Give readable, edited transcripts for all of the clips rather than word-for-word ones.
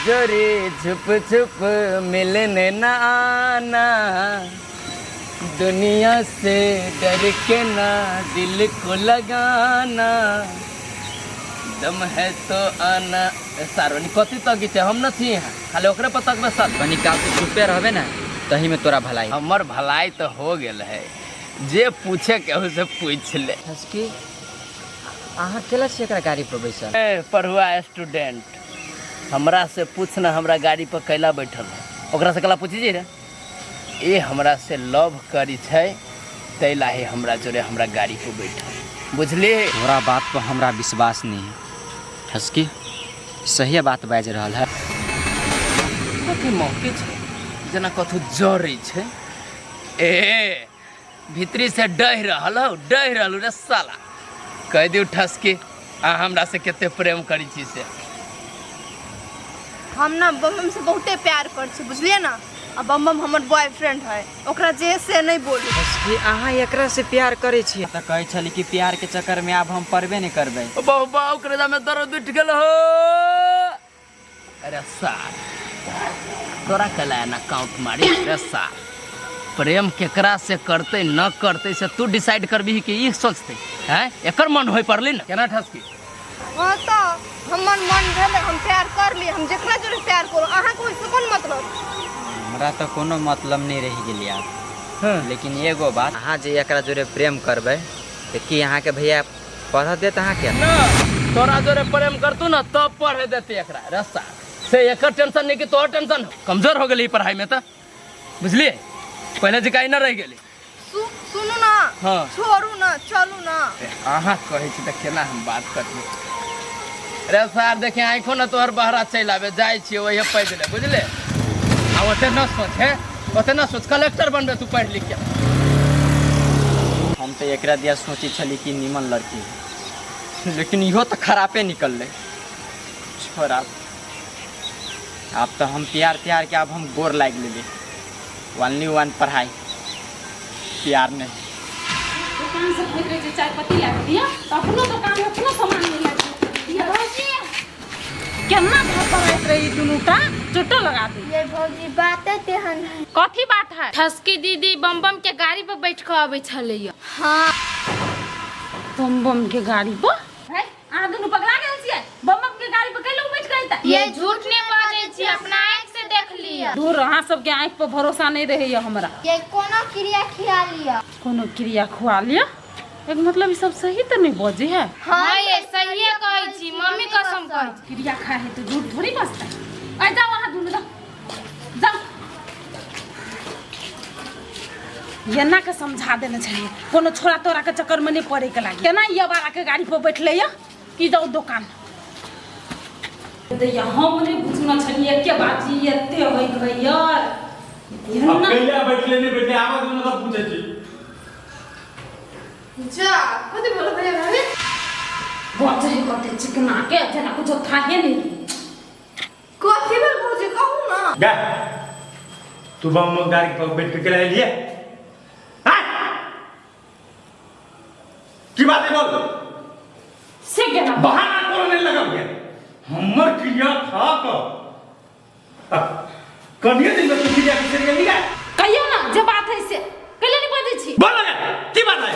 जोरी छुप छुप मिलने न आना, दुनिया से डर के ना दिल को लगाना, दम है तो आना। सार्वनी कथी तक छे, हम न थी यहाँ खाली ओकरे पर तक बस बनी काल से चुपे रहबे ना तही में तोरा भलाई। हमर भलाई तो हो गेल है, जे पूछे केहू से पूछ ले। हसकी अहाँ केला से एकरा गाड़ी पर बैसल? पढ़ुआ स्टूडेंट, हमरा से पूछना हमरा गाड़ी पर कैला बैठल है, ओकरा से कला पूछी रे। ये हमरा से लव करी छै तै लाहे हमरा जोरे हमरा गाड़ी पर बैठल, बुझली? तोरा बात पर हमरा विश्वास नहीं है। हसकी सही बात बाज रहल है। कथी मौके छै जना कथू जरै छै। ए भीतरी से डह रहल रे साला। कह दियो ठसकी आ हमरा से केते प्रेम करी छी से। हम ना बम से बहुते प्यार कर छी, बुझलिए ना? अब बम हमर बॉयफ्रेंड है, ओकरा जे से नहीं बोलू। हसकी अहाँ एकरा से प्यार करे छी त कहै छली कि प्यार के चक्कर में अब हम पढ़बे नहीं करबै। बहु बहु करे में दर्द उठ गेल हो। अरे साल तोरा कला ना काउंट मारी रे साल। प्रेम केकरा से करते न करते से तू डिसाइड करबी कि ई सोचते हैं, एकर मन होई पड़ली ना केना ठसकी। हां तो हमर मन भेले, हम प्यार कर ली, हम जेकरा जोरे प्यार करू। अहाँ को इससे कोन मतलब? हमरा तो कोनो मतलब नहीं रह गेली आब। हाँ। लेकिन एगो बात, अहाँ जे एकरा जोरे प्रेम करबै त की अहाँ के भैया पढ़ देत अहाँ के? ना तोरा जोरे प्रेम करतू ना तब पढ़े देते एकरा रस्ता से। एकर टेंशन नहीं कि तोहर टेंशन कमजोर हो गेली पढ़ाई में, तो बुझलिए पहले जिकाई न रह गेली। सुनू ना। हाँ। छोड़ू ना, चलू ना। अहाँ कहै छी त केना हम बात करबी रे सार। देखे आँखों ना तोहर बहरा चल आवे जाय छी वही पैदले, बुझले? आ ओते न सोच है, ओते न सोच। कलेक्टर बनबे तू पढ़ लिख के। हम तो एकरा दिया सोची छली कि निमन लड़की है, लेकिन इहो तो खराबे निकलले। छोड़ा अब तो हम प्यार के अब हम गोर लाग लेली। ओनली वन पढ़ाई, प्यार नहीं। दुकान से खरीद के चाय पत्ती ला दिया तो अपनो दुकान में अपनो सामान ले ला दिया। भौजी केना घर पर रहत रही दुनुटा चोटो लगा दी। ये भौजी बातें तेहन है। कथी बात है? ठसकी दीदी बम के गाड़ी पर बैठ के आवे छलैया। हां बम के गाड़ी पर है आ दुनु पगला गेल छियै। बम के गाड़ी पर कैलो बैठ गई त ये झूठ नहीं बाजै छी, अपना आंख से देख लिया। दूर अहाँ सब के आंख पर भरोसा नहीं रहैया हमरा। ये कोनो क्रिया खिया लिया। कोनो क्रिया खुआ लिया एक मतलब ई सब सही तो नहीं बजे है। हां ये सही है कहै छी, मम्मी कसम कहै छी। क्रिया खाए है तो झूठ थोड़ी बसता है। आ जाओ वहां दुनु जाओ येना के समझा देने चाहिए। कोनो छोरा तोरा के चक्कर में नहीं पड़े के लागी। केना ये बारा के गाड़ी पर बैठले या कि जाओ दुकान दैया। हम नहीं बुझना छलिए के बाजी एते होई गई यार। अब कैला बैठले नहीं बैठले आवाज में मतलब पूछे छी। जा कथि बोल भैया भाभी? बच्चे कते चिकना के जना कुछ था है नहीं। कथि बोल भौजी कहू ना। गा तू बम गाड़ी पर बैठ के केला लिए? हां की बात है बोल? से के ना बहाना करो नहीं लगा गया। हमर क्रिया था का कनिए दिन में तू क्रिया किसे कर लिया? कहियो ना जे बात है से कले नहीं बजे छी। बोल लगा की बात है?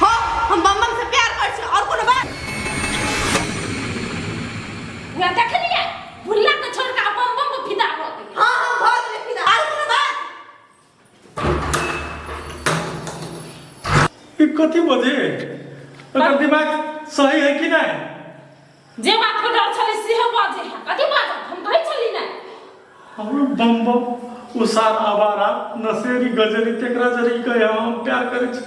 हो हम बम से प्यार कर छी और कोनो बात? वो देख लिया भुल्ला के छोड़ के बम फिदा हो गई। हां हम बहुत फिदा। और कोनो बात? ये कथी बजे? अगर दिमाग सही है कि नहीं? जे बात को डर छले से बाजे है। कथि बात हम कहि छली ना। हम बम उसार आवारा नसेरी गजरी तेकरा जरी कहे हम प्यार करे छी।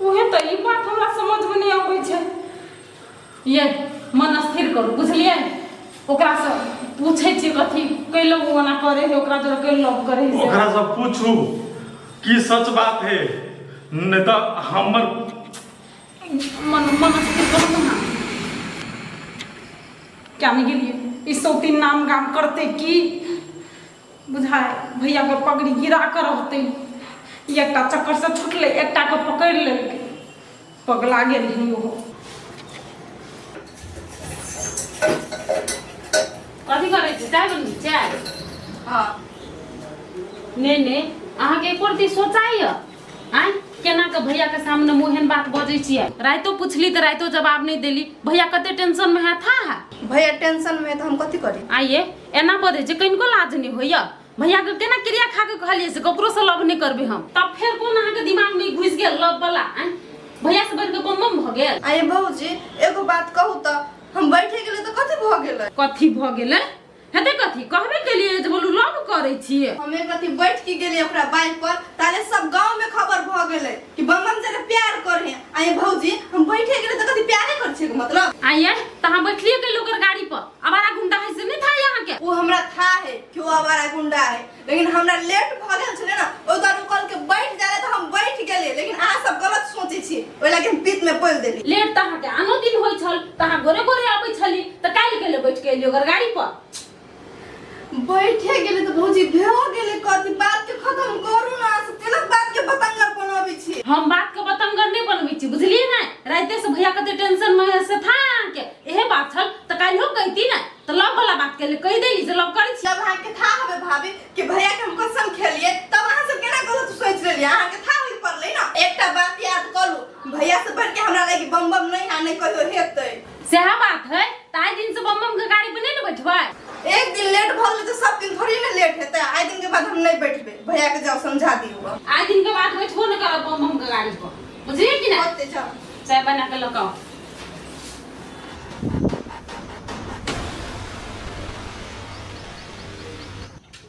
ओहे त ई बात हमरा समझ में नहीं आबै छै। ये मन स्थिर करू, बुझलिए? ओकरा से पूछे छी कथि कैलो ओना करे है, ओकरा जरा कैलो करे है। ओकरा से पूछू की सच बात है, नहीं तो हमर मन स्थिर करू ना। क्या नहीं गेलिए इस तीन नाम गाम करते की बुझाए भैया के पगड़ी गिरा कर रहते। एकटा चक्कर से छुटले, एकटा के पकड़ लेलकै, पगला गेल है वो। कथी करे छै? चाय बनी चाय हाँ ने अहाँके एको रती सोचाइए आय केना के भैया के सामने मुहेन बात बजै छियै राइतो पुछली तऽ राइतो जवाब नहीं देली भैया कते टेंशन में है था भैया टेंशन में है तो हम कथी करी आइए एना बजै छै कनिको लाज नहीं होइया भैया के केना क्रिया खा के कहलिए से ककरो से लव नहीं करबे हम तब फिर कोन अहाँ के दिमाग में घुस गेल लव वाला भैया से बढ़ के बम भ गेल आइए भौजी एगो बात कहू तो हम बैठे गेले तो कथी भ गेलै कथी भ गेलै हेते कथी कहबे केलिए जे बोलू लव करै छियै हम एक रती बैठ के गेलिए ओकरा बाइक पर ताले सब गांव में खबर भ गेलै कि बम जरे प्यार करे आइए भौजी हम बैठे गेले तो कथी प्यारे कर छै मतलब आइए त हम बैठलिए के लोकर गाड़ी पर आवारा गुंडा है से नहीं था यहाँ के वो हमरा था है कि वो आवारा गुंडा है लेकिन हमरा लेट भ गेल छले ना ओ तो रुकल के बैठ जाले तो हम बैठ गेले लेकिन अहाँ सब गलत सोचै छी ओइ लागि हम पीत में पल देली लेट त अहाँ के आनो दिन होय छल त अहाँ गोरे गोरे आबै छली त काल के ले बैठ के एलियो ओकर गाड़ी पर बैठे गेले तो भौजी भेओ गेले कथी बात के खत्म करू ना तेलक बात के पतंगर बनाबै छी हम बात के पतंगर नहीं बनबै छी बुझलिए ना राते से भैया कते टेंशन में है से था के एहे बात छल त काल हो कहती ना त लव वाला बात के ले कह देली जे लव करै छी जब अहाँ के था हबे भाभी कि भैया के हम कसम खेलिए तब अहाँ सब केना गलत सोच लेलिए अहाँ के था होई पड़लै ना एकटा बात याद करू भैया से बढ़ के हमरा लागि बम बम नहीं आ नहीं कहियो हेतै सेहा बात है ताई दिन से बम के गाड़ी पे नहीं बैठबै एक दिन लेट भ गेलै तो सब दिन थोड़ी ना लेट हेतै आइ दिन के बाद हम नहीं बैठबे भैया के जाओ समझा दियो आज दिन के बाद बैठबो न करब बम के गाड़ी पर बुझलिए कि ना ओते जाओ चाय बना के लकाओ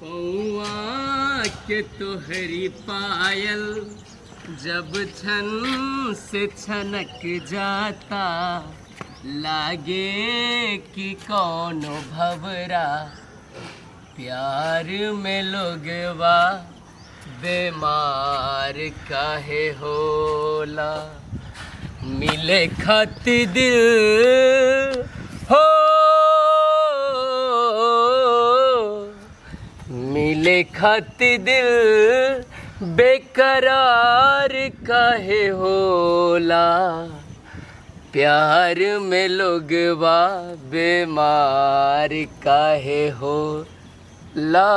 पौआ के तोहरी पायल जब छन से छनक जाता लागे कि कौनो भवरा प्यार में लोगवा बीमार काहे होला मिले खातिर दिल हो मिले खातिर दिल बेकरार काहे होला प्यार में लोगवा बीमार काहे हो ला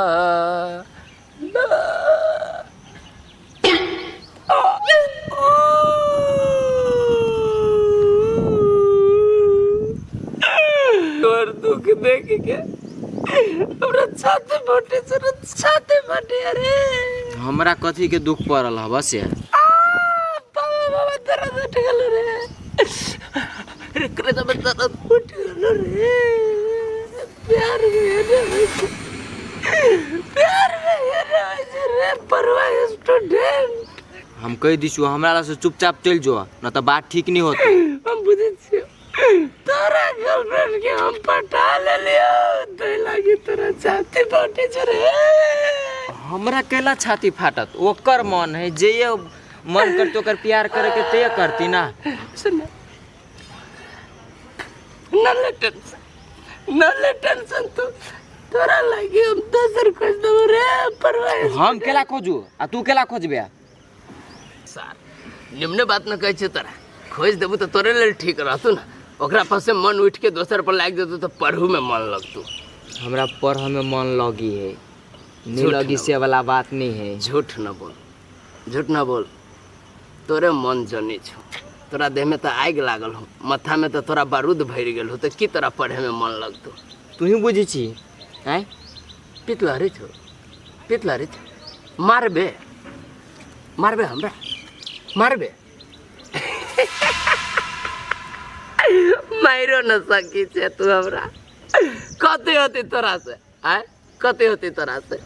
और दुख देख के हमरा छाती फटे अरे हमरा कथी के दुख पड़ल है बस यार बाबा दर्द उठ गेल रे करे तो दर्द उठ गेल रे प्यार में रे परवा स्टूडेंट हम कह दिछु हमरा से चुपचाप चल जो न तो बात ठीक नहीं होती हम बुझे छियो तोरा गर्लफ्रेंड के हम पटा ले लियो तो लागी तोरा छाती फटे छ रे हमरा केला छाती फाटत ओकर मन है जे ये मन करते ओकर प्यार करे के ते करती ना सुन न ले टेंशन तू तोरा लागी हम दोसर खोज देबो रे परवा हम केला खोजू आ तू केला खोजबे सर निम्न बात न कहै छै तोरा खोज देबो तो तोरे लेल ठीक रहतौ ना ओकरा पास से मन उठ के दोसर पर लाग देतौ तो पढ़ू में मन लगतौ हमरा पढ़ में मन लगी है नहीं लगी से वाला बात नहीं है झूठ न बोल तोरे मन जनी छौ तोरा देह में तो आग लागल हो माथा में तो तोरा बारूद भर गेल हो तो की तोरा पढ़े में मन लगतौ तू ही बुझी छी हैं पितलहरी छौ मारबे हमरा मारबे मारो न सकी छे तू हमरा कते होती तोरा से आय कते होती तोरा से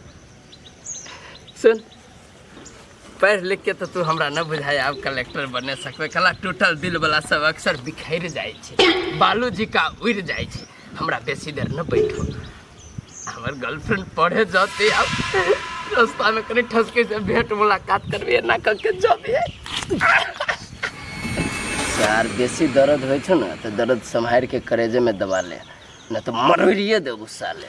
सुन पढ़ लिख के तो तू हमरा न बुझाय अब कलेक्टर बने सकबे कला टूटल दिल वाला सब अक्सर बिखर जाय छे बालू जी का उड़ जाय छे हमरा बेसी देर न बैठो हमर गर्लफ्रेंड पढ़े जाते अब रास्ता में कनी ठसके से भेंट मुलाकात करबे ना करके जाबे यार बेसी दर्द होइ छ ना तो दर्द संभाल के करेजे में दबा ले ना तो मरविए देबो साले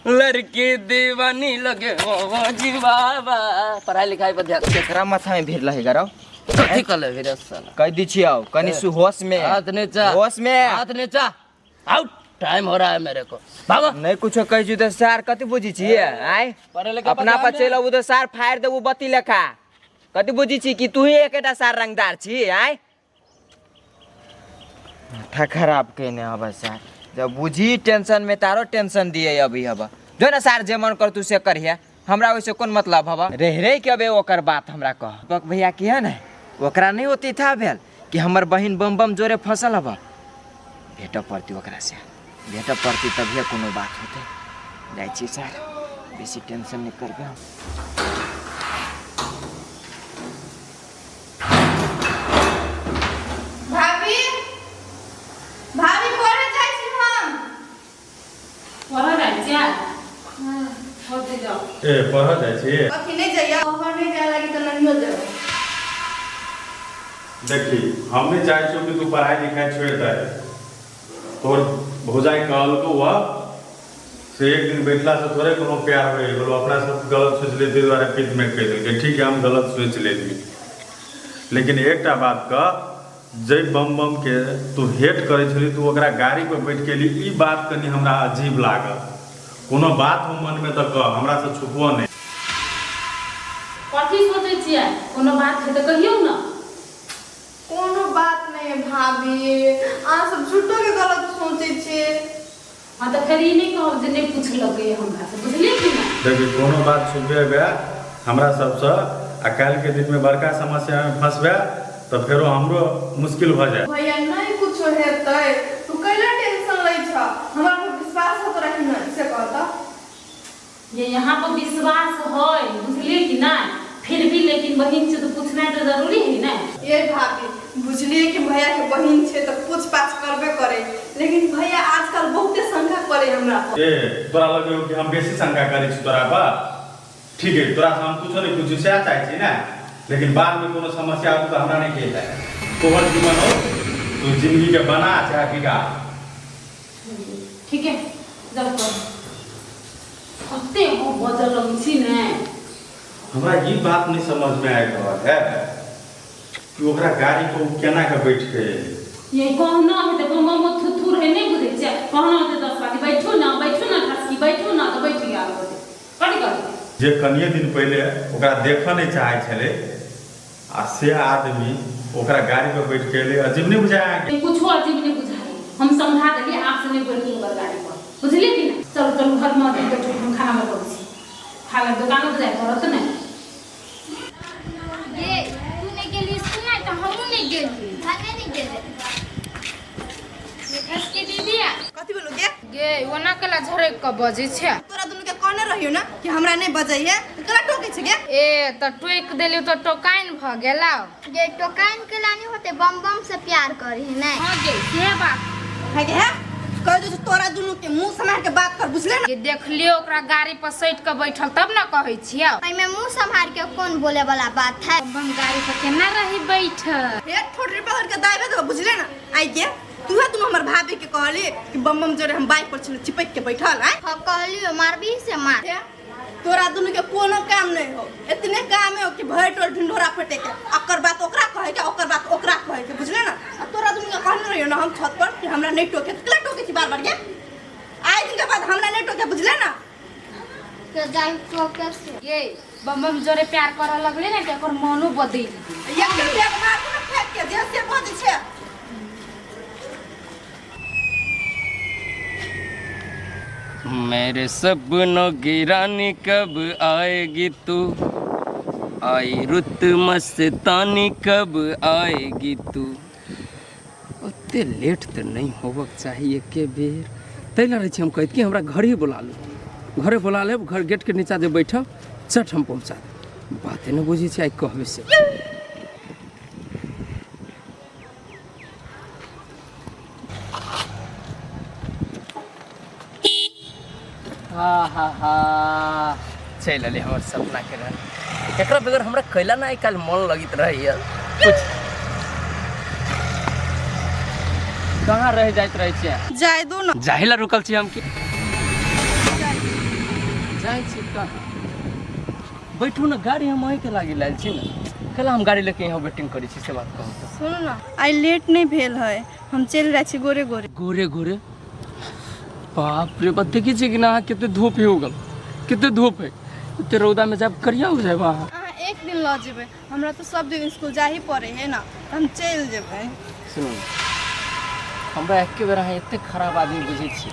लड़की दीवानी लगे ओ जीवाबा पढ़ाई लिखाई पर ध्यान केकरा माथा में भीड़ लहेगा रो कथी कले वीर साला कह दी छी आओ कनी होश में हाथ नीचा होश में हाथ नीचा आउट टाइम हो रहा है मेरे को भागो नहीं कुछ कह छु तो सार कति बुझी छिए आय पढ़े लिखे अपना बच्चा पर चल अब तो सार फाड़ देबू बत्ती लेखा कति बुझी छी कि तू ही एकेटा सार रंगदार छी आय माथा खराब कहने अब सार जब बुझी टेंशन में तारो टेंशन दिए अभी अब जो ना सार जे मन कर तू से करिए हमरा वैसे कौन मतलब हवा रह रह के अबे ओकर बात हमरा कह बक भैया की है ना ओकरा नहीं होती था भेल कि हमर बहिन बम बम जोरे फसल हवा भेट पड़ती ओकरा से भेट पड़ती तभिए कोनो बात होते जाइ छी सर बेसी टेंशन नहीं करबे भाभी भाभी पढ़े जाइ छी हम पढ़ा जाए जा होते जाओ ए पढ़ जाइ छी अखी नहीं जाइए पढ़ नहीं जाए लगी तो नहीं हो जाए देखी हम नहीं चाहे छो कि तू पढ़ाई लिखाई छोड़ दे तोर भौजाई कहल को हुआ से एक दिन बैठला से थोड़े कोनो प्यार हो गेलो अपना सब गलत सोच लेते द्वारा पित में कह देलके ठीक है हम गलत सोच लेली लेकिन एकटा बात का जय बम बम के तू हेट करे छली तू ओकरा गाड़ी पर बैठ के ली ई बात कनी हमरा अजीब लागल कोनो बात हो मन में त कह हमरा से छुपो नहीं कथी सोचै छियै कोनो बात है तो कहियो ना कोनो बात नहीं है भाभी अहाँ सब झूठो के गलत सोचे छे हां तो फिर ई नहीं कहब जे नहीं पूछलकै हमरा से बुझलिए कि ना देखिए कोनो बात छुपे बे हमरा सबसे आ काल के दिन में बड़का समस्या में फंसबे तो फेरो हमरो मुश्किल भ जाए भैया नहीं कुछ हेतै तू कैला टेंशन लै छ हमरा पर विश्वास हो तोरा कि नहीं से कहता ये यहाँ पर विश्वास है बुझलिए कि ना फिर भी लेकिन बहन से तो पूछना तो जरूरी है ना ये भाभी बुझलिए कि भैया के बहिन छे तो पूछ पाछ करबे करे लेकिन भैया आजकल बहुते शंका करे हमरा पर ए तोरा लगे कि हम बेसी शंका करै छी तोरा पर ठीक है तोरा से हम कुछ नहीं पूछी से चाहे छी ना लेकिन बाद में कोनो समस्या आउ तो हमरा नहीं कहता है तोहर जीवन हो तू जिंदगी के बना चाहे बिगाड़ ठीक है जब कर कते हो बजल छी ने हमरा ई बात नहीं समझ में आइ रहल है कि ओकरा गाड़ी पर केना के बैठ के ये कहना है तो मम्मा थुथुर है नहीं बुझे छै कहना है 10 बाती बैठो ना ठसकी बैठो ना तो बैठ गया होते कथि कर जे कनिए दिन पहले ओकरा देख नहीं चाहे छले आ से आदमी ओकरा गाड़ी पर बैठ के ले अजीब नहीं बुझाया ये कुछ अजीब नहीं बुझाई हम समझा देलिए आप से नहीं बैठो ओकर गाड़ी पर बुझलिए कि ना चलो चलो घर में बैठो हम खाना में करै छी खाना दुकान पर जाए करत नहीं ये तू नहीं गेली स्कूल ना तो हमहू नहीं गेली भागे नहीं गेले ये घस के दीदी कथि बोलोगे गे ओना कला झरे क बजे छै तोरा दुनु के कहने रहियो ना कि हमरा नहीं बजाइए तो कला टोके छै गे ए त टोक देलियो तो टोकाइन भ गेला जे टोकाइन के लानी होते बम बम से प्यार करी है नहीं हां गे से बात है के है कह दो तोरा दुनु के मुंह समार के बात कर बुझले ना ये देख लियो ओकरा गाड़ी पर सैट के बैठल तब ना कहै छियै में मुंह संभाल के कौन बोले वाला बात है हम गाड़ी पर केना रही बैठल हे ठोटरी पकड़ के दाइबे तो बुझले ना आई के तू है तुम हमर भाभी के कहली कि बम बम जोरे हम बाइक पर चल चिपक के बैठल है हम कहलियो मारबी से मार तोरा दुनु के कोनो काम नहीं हो इतने काम है कि भर टोल ढिंढोरा फटे के अकर बात ओकरा कहे के ओकर बात ओकरा कहे के बुझले ना अब तोरा दुनु के कहने रहियो ना हम छत पर कि हमरा नहीं टोके कला टोके छी बार-बार के आई दिन के बाद हमरा नहीं टोके बुझले ना के जाई तो कैसे ये बम बम जोरे प्यार करऽ लगले ना त ओकर मनो बदल एक दिन एक मार के फेंक के जैसे बजे छे मेरे सपनों की रानी कब आएगी तू आई रुत मस्तानी कब आएगी तू ओते लेट तो नहीं होबक चाहिए के बेर तै लड़े छी हम कहत कि हमरा घरे बुला लो घरे बुला ले घर गेट के नीचा जे बैठब चट हम पहुंचा दे बाते न बुझी छै आई कहबे से चल अले हमर सपना के रहन एकरा बगैर हमरा कैला ना काल मन लगित रही कुछ कहाँ रह जाइत रहे छियै जाय दो ना जाहिला रुकल छी हम की जाय छी कहाँ बैठू ना गाड़ी हम वहीं के लागी लायल छी ना कल हम गाड़ी लेके यहाँ वेटिंग करी छी से बात कहूँ तो सुनो ना आई लेट नहीं भेल है हम चल रहे छी गोरे गोरे गोरे गोरे बाप रे बाप देखी छी कि ना कितने धूप हो गल कितने धूप है इतने रौदा में जब करिया हो जाए वहाँ अहाँ एक दिन ल जेबै हमरा तो सब दिन स्कूल जा ही पड़े है ना हम चल जेबै सुनो हमरा एक बेर अहाँ एते खराब आदमी बुझे छी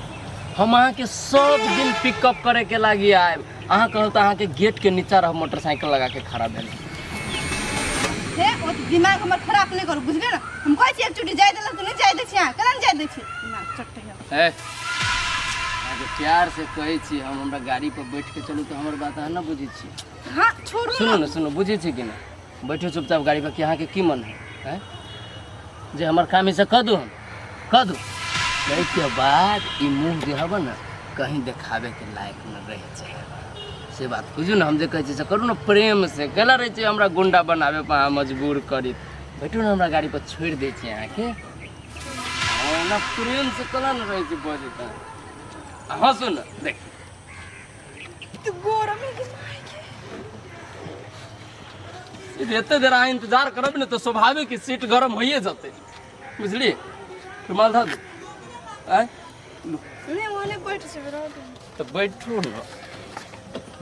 हम अहाँ के सब दिन पिकअप करे के लागी आए अहाँ कहल तो अहाँ के गेट के नीचा रह मोटरसाइकिल लगा के खड़ा भेल हे ओ दिमाग हमर खराब नहीं करू बुझले ना हम कहै छी एक चोटी जाय देला तो नहीं जाय दे छी अहाँ केना जाय दे छी ना चट्टे है आगे प्यार से कहे छी हम हमरा गाड़ी पर बैठ के चलू तो हमर बात अहाँ ना बुझे छी हां छोड़ू सुनो ना सुनो बुझे छी कि ना बैठो चुपचाप गाड़ी पर कि अहाँ के की मन है जे हमर काम से कह दू हम कह दू के बाद ई मुंह जे हब ना कहीं दिखावे के लायक न रह जाए से बात बुझू ना हम जे कहै छी से करू ना प्रेम से केला रहे छी हमरा गुंडा बनावे पर मजबूर करी बैठू ना हमरा गाड़ी पर छोड़ दे छी अहाँ के ना प्रेम से कला न रहे छी बजता हाँ सुन देख तू गरम है कि एते देर अहाँ इंतजार करब ने तो स्वाभाविक कि सीट गरम होइए जते बुझली रुमाल धा दू नहीं ओने बैठ से रह तो बैठू ना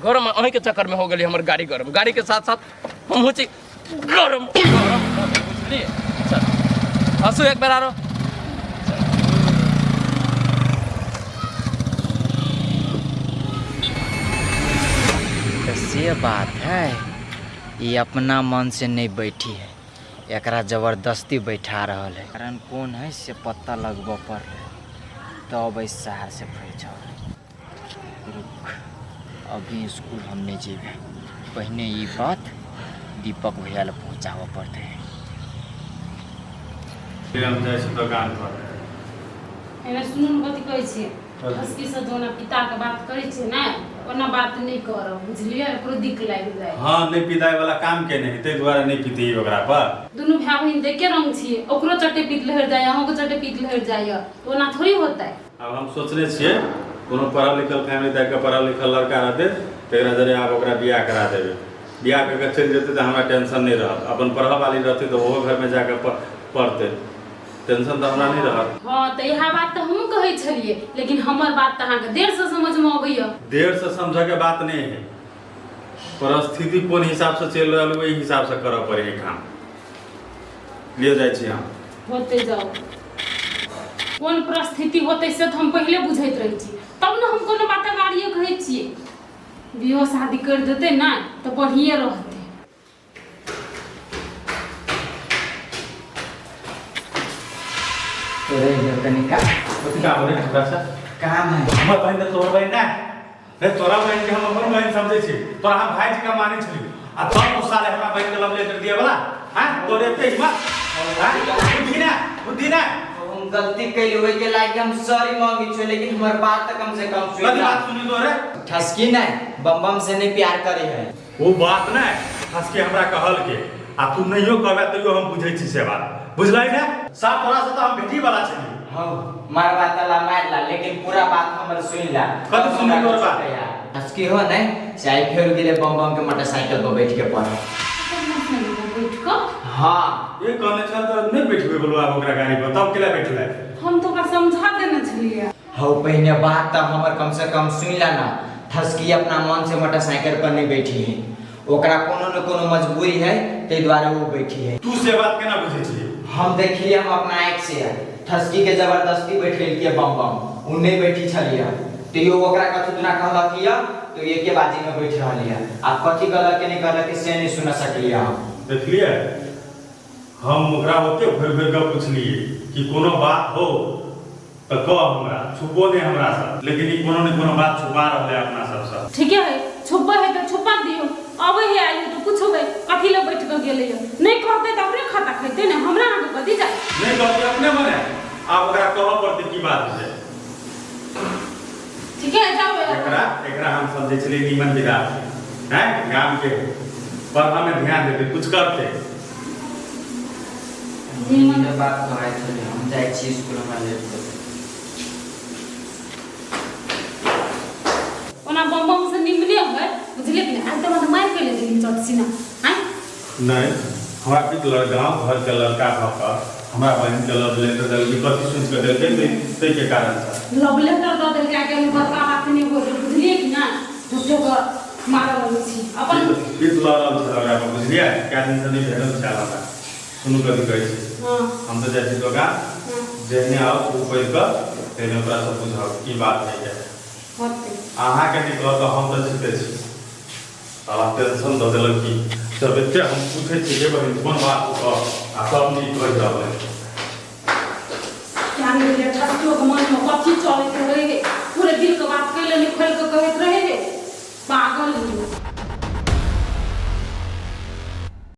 गरम अहीं के चक्कर में हो गई हमर गाड़ी गरम गाड़ी के साथ साथ हम हो छी गरम बुझली चल हंसू एक बार आरो से बात है ये अपना मन से नहीं बैठी है एकरा जबरदस्ती बैठा रहल है कारण कौन है से पता लगबो पर तब इस शहर से भेजो रुक अभी स्कूल हम नहीं जेबे पहले ये बात दीपक भैया ले पहुँचाव पड़ते है हम जाइ छी दुकान पर एने सुनू न कथी कहै छियै हस्की से दोना पिता के बात करै छियै ना ओना बात नहीं करब बुझलियै ओकरो दिक लागि जाय हाँ नहीं पिदाई वाला काम के नहीं ते द्वारा नहीं पीती ओकरा पर दुनू भाई बहिन देखे रंग छियै ओकरो चटे पीत लहर जाय अहूँ के चटे पीत लहर जाय तो ओना थोड़ी होतै अब हम सोचने छियै कोनो पढ़ल लिखल फैमिली तक के पढ़ल लिखल लड़का रहते तेरा जरे आप ओकरा बियाह करा देबे बियाह करके चल जेते तो हमरा टेंशन नहीं रहत अपन पढ़ल वाली रहती तो वो घर में जाकर पढ़ते टेंशन तो हमरा नहीं रहत हां त यह बात त हम कहै छलिए लेकिन हमर बात त अहाँ के देर से समझ में आबैया देर से समझ के बात नहीं है परिस्थिति कोन हिसाब से चल रहल वही हिसाब से करऽ पड़े है काम ले जाय छी हम होते जाओ कोन परिस्थिति होते से हम पहले बुझैत रही छी तब न हम कोनो बात गाड़िए कहै छिए बियाह शादी कर देते ना तो बढ़िए रहते अरे तनिका कथी काम रे हमरा से काम है हमर बहन तो तोहर बहन ना रे तोरा बहन के हम अपन बहन समझै छी तोरा हम भाई जी का माने छी आ तब उस साले हमरा बहन के लव लेटर दिए वाला हां तोरे एते हिम्मत हां बुद्धि ना हम गलती कैली होय के लागे हम सॉरी मांगी छ लेकिन हमर बात त कम से कम सुन कथी बात सुनी तो रे ठसकी नहीं बम से नहीं प्यार करे है वो बात ना हंस के हमरा कहल के आ तू नहियो कहबे तइयो हम बुझै छी से बात बुझलै ना साफ तोरा से तो हम बेटी वाला छी हां मारवा तला मारला लेकिन पूरा बात हमर सुन ला कथी सुनी तोर बात ठसकी हो नहीं चाहे फेर गेले बम के मोटरसाइकिल पर बैठ के पढ़ बैठ क हां ये कहने छल तो नहीं बैठबे बोलवा ओकरा गाड़ी पर तब केला बैठले हम तो का समझा देना छलिए हो पहले बात तब हमर कम से कम सुन ला ना ठसकी अपना मन से मोटरसाइकिल पर नहीं बैठी है ओकरा कोनो न कोनो मजबूरी है ते द्वारा वो बैठी है तू से बात केना बुझै छी हम देखलिए हम अपना आँख से ठसकी के जबरदस्ती बैठ गेल के बम उ नहीं बैठी छलिए तो यो ओकरा कथु दुना कहला किया तो ये के बाजी में बैठ रहलिए आप कथी कहला के नहीं कहला कि से नहीं सुन सकलिए हम देखलिए हम ओकरा होते भर भर के पूछलिए कि कोनो बात हो तो कह हमरा छुपो नहीं हमरा से लेकिन ई कोनो न कोनो बात छुपा रहले अपना सब से ठीक है छुपा है तो छुपा दियो अबे है आइयो तो पूछोगे कथी ले बैठ के गेले नहीं कहते त अपने खाता खैते ने हमरा आगे कथी जाय नहीं कहते अपने मने आप ओकरा कहब पड़ते की बात है ठीक है जाओ एकरा हम समझे छलिए नीमन विदा हैं गांव के पढ़ा में ध्यान देते कुछ करते नीमन बात कहै छले हम जाय छी स्कूल में लेट हो ओना बम से निमले है बुझले कि आज तो मत मार के ले दिन चट सीना हैं नहीं हमरा पित गांव घर के लड़का भक हमरा बहन के लव लेटर दल की कथी सुन के देलकै तै के कारण से लव लेटर दऽ देलकै के बड़का बात नहीं हो बुझलिए कि ना झूठे को मारल लगै छी अपन पीत लड़ल छै हमरा पर बुझलिए क्या दिन से नहीं भेटल छै हमरा सुनु कथी कहै छै हां हम तो जाइ छी दोकान जेहने आओ तू पैर के तेने ओकरा से बुझाओ की बात है क्या होते अहाँ के निकल तो हम तो जीते छी साला टेंशन दऽ देलक की जब एते हम पूछे छी जे बहिन कोन बात को आ सब नीक कहि रहलै